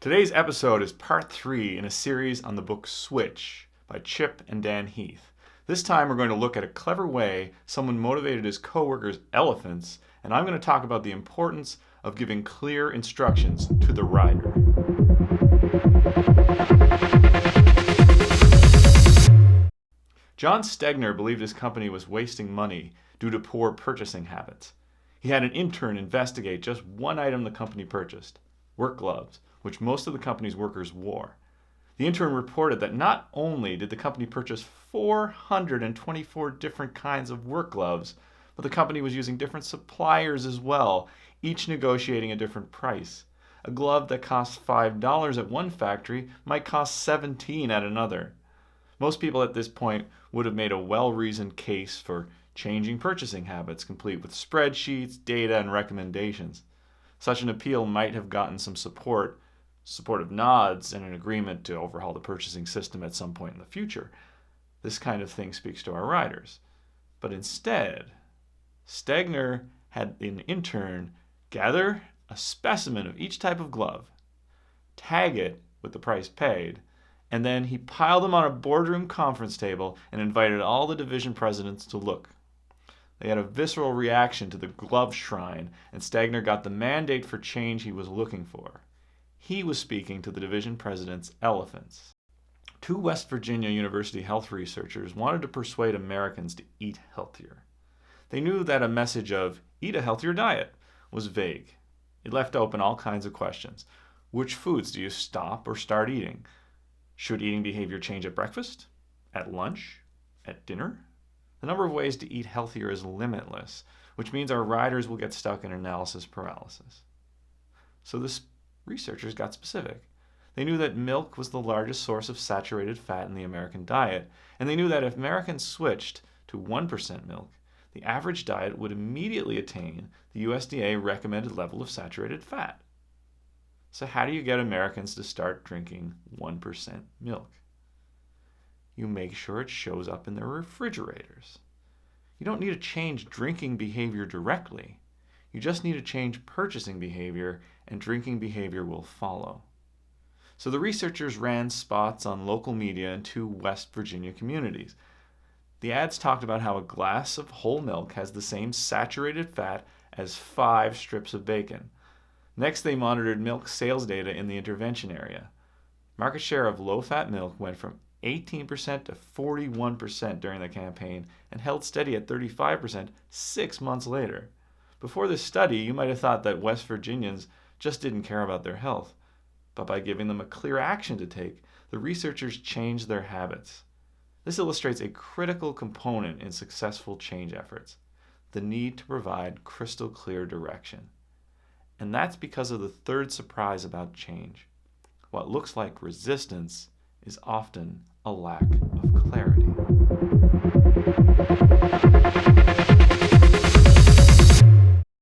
Today's episode is part 3 in a series on the book Switch by Chip and Dan Heath. This time we're going to look at a clever way someone motivated his coworkers' elephants, and I'm going to talk about the importance of giving clear instructions to the rider. John Stegner believed his company was wasting money due to poor purchasing habits. He had an intern investigate just one item the company purchased: work gloves, which most of the company's workers wore. The intern reported that not only did the company purchase 424 different kinds of work gloves, but the company was using different suppliers as well, each negotiating a different price. A glove that costs $5 at one factory might cost $17 at another. Most people at this point would have made a well-reasoned case for changing purchasing habits, complete with spreadsheets, data, and recommendations. Such an appeal might have gotten some supportive nods, and an agreement to overhaul the purchasing system at some point in the future. This kind of thing speaks to our riders. But instead, Stegner had an intern gather a specimen of each type of glove, tag it with the price paid, and then he piled them on a boardroom conference table and invited all the division presidents to look. They had a visceral reaction to the glove shrine, and Stegner got the mandate for change he was looking for. He was speaking to the division president's elephants. Two West Virginia University health researchers wanted to persuade Americans to eat healthier. They knew that a message of "eat a healthier diet" was vague. It left open all kinds of questions. Which foods do you stop or start eating? Should eating behavior change at breakfast? At lunch? At dinner? The number of ways to eat healthier is limitless, which means our riders will get stuck in analysis paralysis. So the researchers got specific. They knew that milk was the largest source of saturated fat in the American diet, and they knew that if Americans switched to 1% milk, the average diet would immediately attain the USDA recommended level of saturated fat. So how do you get Americans to start drinking 1% milk? You make sure it shows up in their refrigerators. You don't need to change drinking behavior directly. You just need to change purchasing behavior, and drinking behavior will follow. So the researchers ran spots on local media in two West Virginia communities. The ads talked about how a glass of whole milk has the same saturated fat as 5 strips of bacon. Next, they monitored milk sales data in the intervention area. Market share of low-fat milk went from 18% to 41% during the campaign and held steady at 35% 6 months later. Before this study, you might have thought that West Virginians just didn't care about their health. But by giving them a clear action to take, the researchers changed their habits. This illustrates a critical component in successful change efforts: the need to provide crystal clear direction. And that's because of the third surprise about change. What looks like resistance is often a lack of clarity.